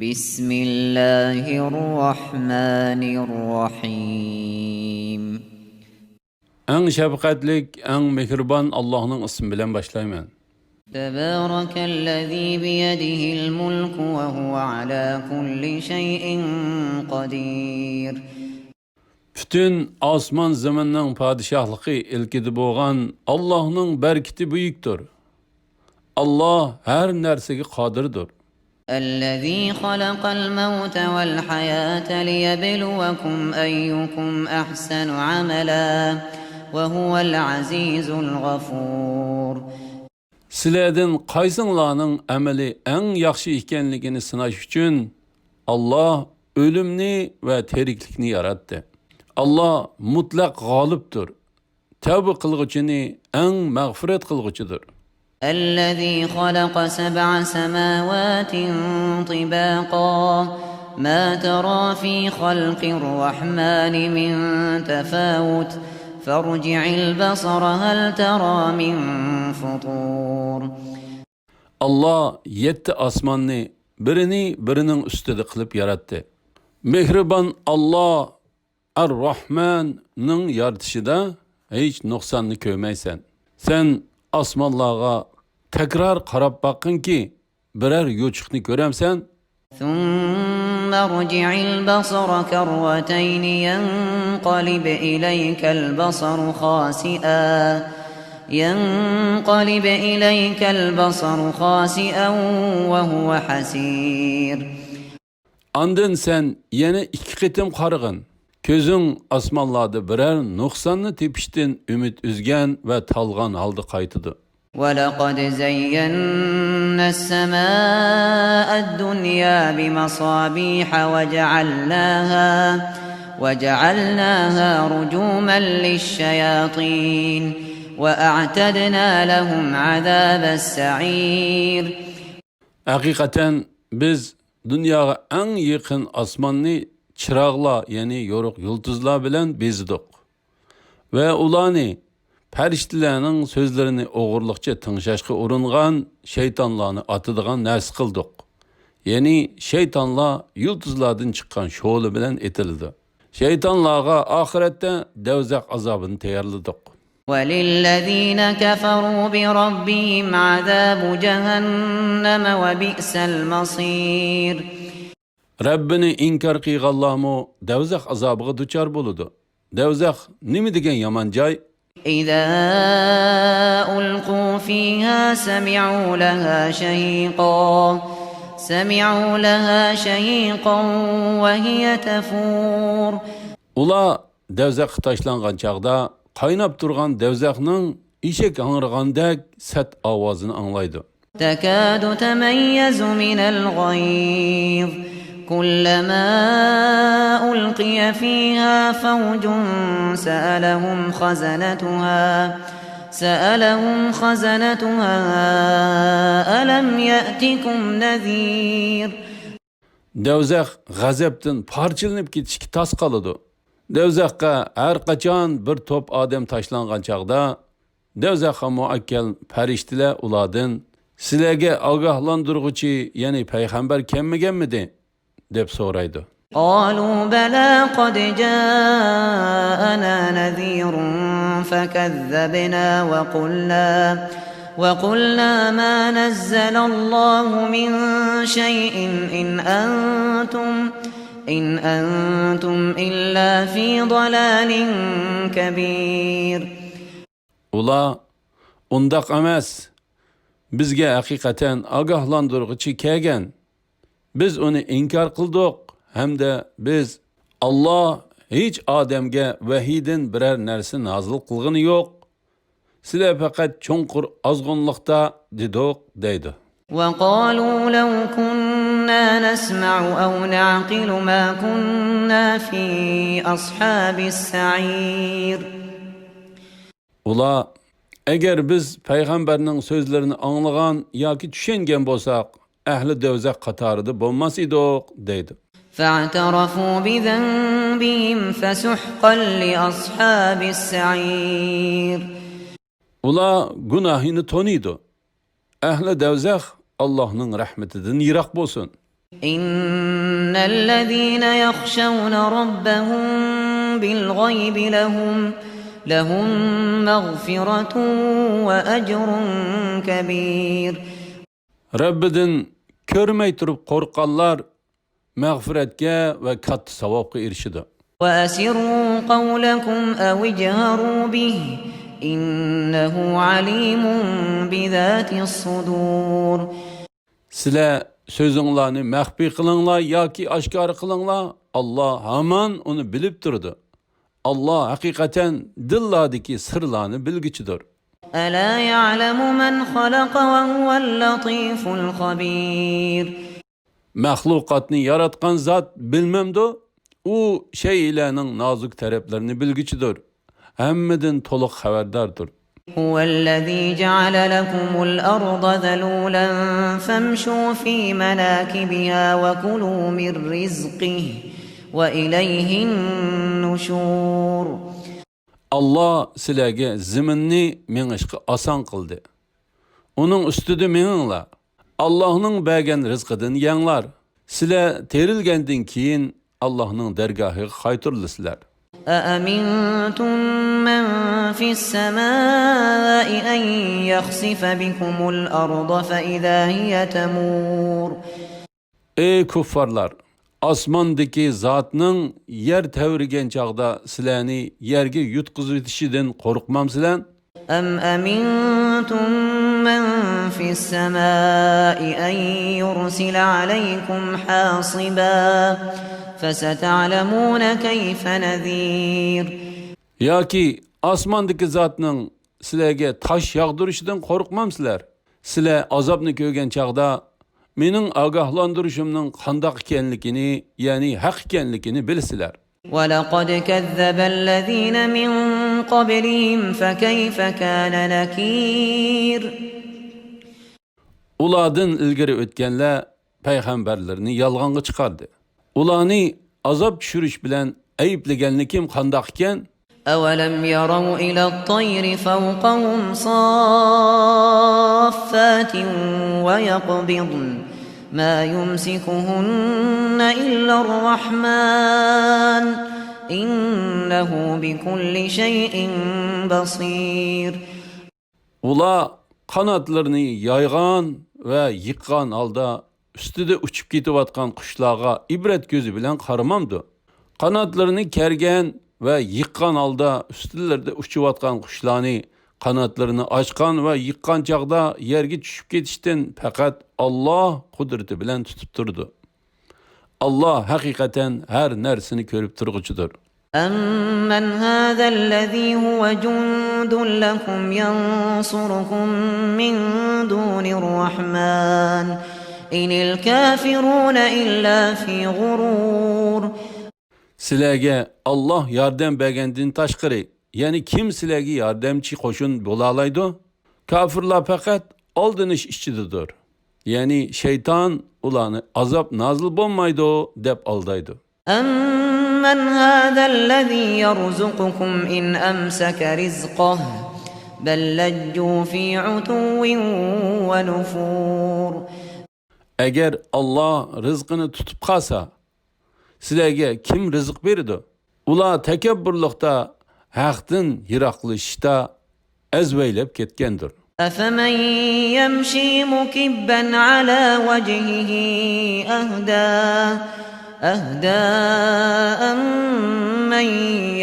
بسم الله الرحمن الرحيم. En şefkatlik, en mehriban Allah'ın ismi bilen başlayman. تبارك الذي بيده الملك وهو على كل شيء قدير. Bütün asman zamanның padişahlığı ilkidi boğan Allah'ın berkiti büyüktür. Allah her nersege kadirdir. الذي خلق الموت والحياة ليبلوكم أيكم أحسن عملا وهو العزيز الغفور. Siledin kaysınlarının ameli en yaxşı ikenligini sınaş üçün Allah ölümni ve teriklikni yarattı. Allah mutlak galiptir. Tevbe kılgıçını en mağfiret kılgıçıdır. الذي خلق سبع سماوات طباقا ما ترى في خلق الرحمن من تفاوت فارجع البصر هل ترى من فطور. Allah yetti asmanni birinin üstüde kılıp yarattı. Mehriban Allah Ar-Rahman'ın yaratışıda hiç noksanını köymeysen. Sen asmanlığa tekrar qarab bakın ki birer yoçukni göremsen. ثم ارجع البصر كرتين ينقلب إليك البصر خاسئا وهو حسير. Andın sen yine iki qitim qarığın. Közün asmanlarda birer noksanını tepiştin ümit üzgen ve talgan aldı kaytıdı. وَلَقَدْ زَيَّنَّا السَّمَاءَ الدُّنْيَا بِمَصَابِيحَ وَجَعَلْنَاهَا رُجُومًا لِلشَّيَاطِينِ وَأَعْتَدْنَا لَهُمْ عَذَابَ السَّعِيرِ. Hakikaten biz dünyaya en yakın asmanını çırağla yani yoruk yıldızlar bilen bezdik. Ve ulanı periştilerinin sözlerini oğurlukça tınşaşkı urungan şeytanlarını atıdığan nəs kıldık. Yani şeytanlar yıldızlardan çıkan şoğlu bilen etildi. Şeytanlarga ahirette devzak azabını teyarladık. وَلِلَّذِينَ كَفَرُوا بِرَبِّهِمْ عَذَابُ جَهَنَّمَ وَبِئْسَ الْمَصِيرِ. Rabbini inkar qiyğallarmı devzak azabıga duçar boludu. Devzak nimi degen yaman jay? إِذَا أُلْقُوا فِيهَا سَمِعُوا لَهَا شَهِيقًا وَهِيَ تَفُورُ. Ula devzak taşlangan çağda qaynap turgan devzakның işek ağırgandek set avazını anlaydı. تَكَادُ تَمَيَّزُ مِنَ الْغَيْظِ كُلَّمَا أُلْقِيَ فِيهَا فَوْجٌ سَأَلَهُمْ خَزَنَتُهَا أَلَمْ يَأْتِكُمْ نَذِيرٌ. Devzak gazeptin parçalanıp ketişki tas qalıdı. Devzakka her qaçan bir top adem taşlangan çağda devzakka muakkel periştiler uladın sizlerge agahlandırgıcı yani peygamber kemmigenmidi dep soraydı. قالوا بلى قد جاءنا نذير فكذبنا وقلنا ما نزل الله من شيء إن أنتم إلا في ضلال كبير. Ula undak emas. Bizge hakikaten agahlandırgıcı kegen. Biz onu inkar kıldık. Hem de biz Allah hiç Ademge vehidin birer nersi nazıl kılgını yok. Sile fakat çonkur azgınlıkta dedik deydi. وَقَالُوا لَوْ كُنَّا نَسْمَعُ أَوْ نَعْقِلُ مَا كُنَّا فِي أَصْحَابِ السَّعِيرِ. Ula eğer biz peygamberinin sözlerini anlagan ya ki düşüngen bolsak ehli devzak katarıdı bolmaz idik deydi. فَاعْتَرَفُوا بِذَنبِهِمْ فَسُحْقًا لِأَصْحَابِ السَّعِيرِ. Ula günahını tonuydu. Ehli devzak Allah'ın rahmetinden yirak bolsun. إن الذين يخشون ربهم بالغيب لهم مغفرة وأجر كبير. Rabbidan ko'rmay turib qo'rqqanlar mag'firatga va katta savobga erishadi. وأسروا قولكم أو اجهروا به إنه عليم بذات الصدور. Sizlar so'zinglarni maxfiy qilinglar yoki oshkor qilinglar, Alloh hamon uni bilib turdi. Alloh haqiqatan dillardagi sirlarni bilguchidir. ألا يعلم من خلق وهو اللطيف الخبير. Mahluqotni yaratgan zot bilmamdi, u şeylarning nozik taraflarini bilguchidir. Hammadan to'liq xabardardir. هو الذي جعل لكم الأرض ذلولا فامشوا في مناكبها وكلوا من رزقه وإليه النشور. Allah sizlarga zaminni mengishga oson qildi. Uning ustida meninglar. Allohning bergan rizqidan yanglar. Sizlar terilgandan keyin Allohning dargohiga qaytirilasizlar. أأمنتم من في السماء أن يخسف بكم الأرض فإذا هي تمور. Ey kuffarlar, osmondagi zotning yer tavrigan chog'da sizlarni yerga yutqizib etishidan qo'rqmamsizlar? أم أمنتم من في السماء أن يرسل عليكم حاصبا فستعلمون كيف نذير. Yoki osmondagi zotning sizlarga tosh yog'dirishidan qo'rqmamsizlar? Sizlar azobni ko'rgan chog'da mening ogohlantirishimning qandoq ekanligini, ya'ni haq ekanligini bilasizlar. ولقد كذب الذين من قبلهم فكيف كان نكير. Ulardan ilgari o'tganlar payg'ambarlarni yolg'onga chiqardi. Ularni azob tushirish bilan ayblaganni kim qandoq ekan? أولم يروا إلى الطير فوقهم صافات ويقبضن ما يمسكهن إلا الرحمن إنه بكل شيء بصير. Ular qanotlarini yaygan ve yıkkan halda üstüde uçup ketayotgan qushlarga ibret gözü bilen qaramamdı. Qanotlarini kergen ve yıkkan halda üstülerde uçuyotgan qushlarni qanotlarini açkan ve yıkkan çağda yerge düşüp ketishten fakat Allah kudreti bilen tutup durdu. Allah hakikaten her nersini körüp turgucudur. أَمَّنْ هَذَا الَّذِي هُوَ جُندٌ لَكُمْ يَنْصُرُكُمْ مِنْ دُونِ الرَّحْمَنِ إِنِ الْكَافِرُونَ إِلَّا فِي غُرُورٍ. Sizlarga Allah yardım bergandan tashqari, yani kim sizlarga yordamchi qo'shin bo'la oladi? Kofirlar faqat oldinish ichidadir. Yani şeytan ularni azob nozil bo'lmaydi deb aldaydi. أَمَّنْ هَذَا الَّذِي يَرْزُقُكُمْ إِنْ أَمْسَكَ رِزْقَهُ بَلْ لَجُّوا فِي عُتُوٍّ وَنُفُورٍ. Eğer Allah rızkını tutup qalsa, sizlarga kim rizq berdi? Ular takabburlikda, haqdan yiroqlashishda azvaylab ketgandir. أَفَمَنْ يَمْشِي مُكِبًّا عَلَى وَجْهِهِ أَهْدَى أَمَّنْ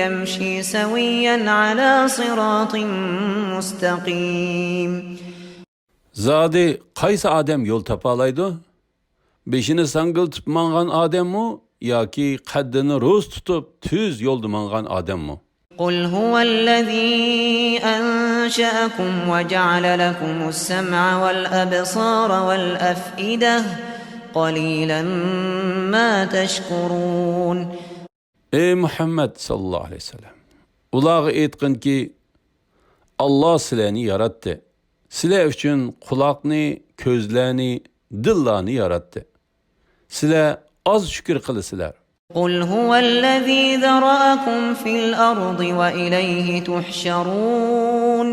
يَمْشِي سَوِيًّا عَلَى صِرَاطٍ مُسْتَقِيمٍ. Zadi qaysi odam yo'l topalaydi? Beshini sangiltib mangan odammi yoki qaddini ro'z tutib tuz yo'lda mangan odammi? قُلْ هُوَ الَّذِي أَنشَأَكُمْ وَجَعَلَ لَكُمُ السَّمْعَ وَالْأَبْصَارَ وَالْأَفْئِدَةَ قَلِيلًا مَا تَشْكُرُونَ. Ey Muhammed sallallahu aleyhi ve sellem. Ulağı aytqin ki Allah sizlarni yaratdi. Sizlar uchun quloqni, ko'zlarni, dillarni yaratdi. Sizlar az shukr qilasizlar. قُلْ هُوَ الَّذِي ذَرَأَكُمْ فِي الْأَرْضِ وَإِلَيْهِ تُحْشَرُونَ.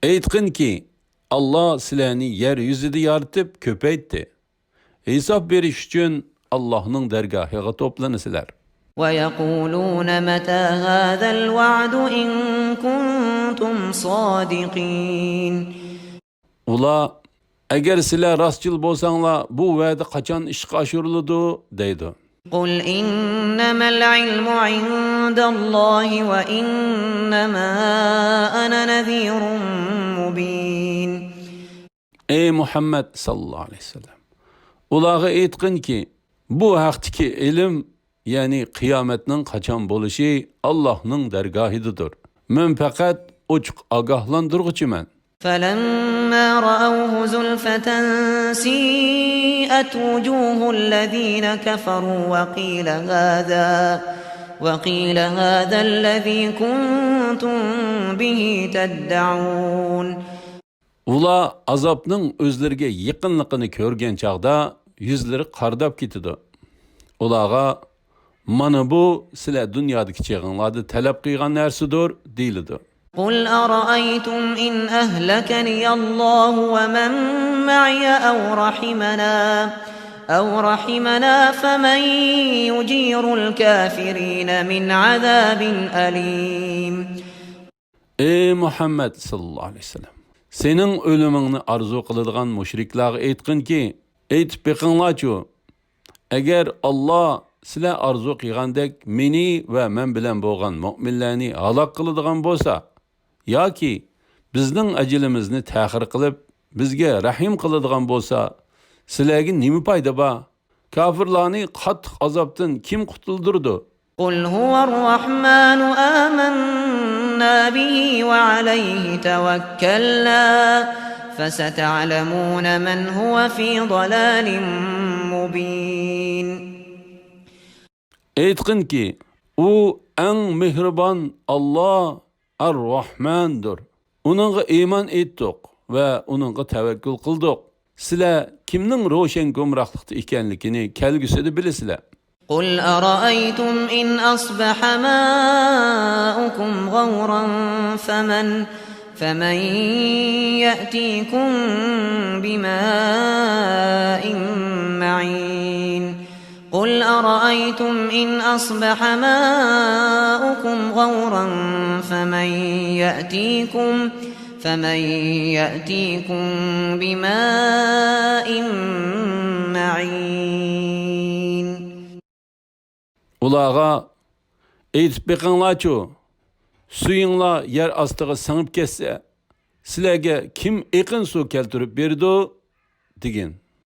Aytqin ki Allah sizlarni yer yuzida yaratib ko'paytdi. hesap beriş üçün Allah'ın dergahıga toplanısılar. ويقولون متى هذا الوعد إن كنتم صادقين. Ula, eğer sizler rastçıl bolsanlar bu vədi qaçan işqa aşırılıdı, deydi. قل إنما العلم عند الله وإنما أنا نذير مبين. Ey Muhammed sallallahu aleyhi ve sellem. Ulağa aytqin ki, bu haqdaki ilim, yani kıyametinin qaçan boluşu Allah'ın dergahididir. Men faqat ochiq agahlandırgıçıman. فلما رأوه زلفة سيئت وجوه الذين كفروا وقيل هذا الذي كنتم به تدعون. Ula azapның özlerge yaqinliqini ko'rgan chaqda yüzleri qardab ketidi. Ulağa mana bu sizlar dunyodagi cheg'inlarni talab qilgan narsadir deyildi. قل أرأيتم إن أهلكني الله ومن معي أو رحمنا فمن يجير الكافرين من عذاب أليم. Ey Muhammed sallallahu aleyhi ve sellem. Senin ölümünü arzu kılıdığan müşrikler aytqin ki, aytib beqinglarchu, eğer Allah sizlar arzu qilgandek meni ve men bilen bo'lgan mu'minlarni halok qiladigan bo'lsa, yoki bizning ajilimizni ta'xir qilib bizga rahim qiladigan bo'lsa, sizlarga nima foyda bor? Kafirlarni qattiq azobdan kim qutuldirdi? قل هو الرحمن آمنا به وعليه توكلنا فستعلمون من هو في ضلال مبين. Aytqin ki, u en mehriban Allah Ar-Rahmandır. Onunğa iman etdik ve onunğa tevekkül qildik. Sizlar kimning ro'shan gumrohlikda ekanligini kelgusida bilasizlar. قل أرأيتم إن أصبح ماؤكم غورا فمن يأتيكم بماء معين. قل أرأيتم إن أصبح ماؤكم غورا فمن يأتيكم بماء معين. Ulağa aytib beqinglarchu, suyinglar yer ostiga singib ketsa, sizlarga kim eqin suv keltirib berdi degan.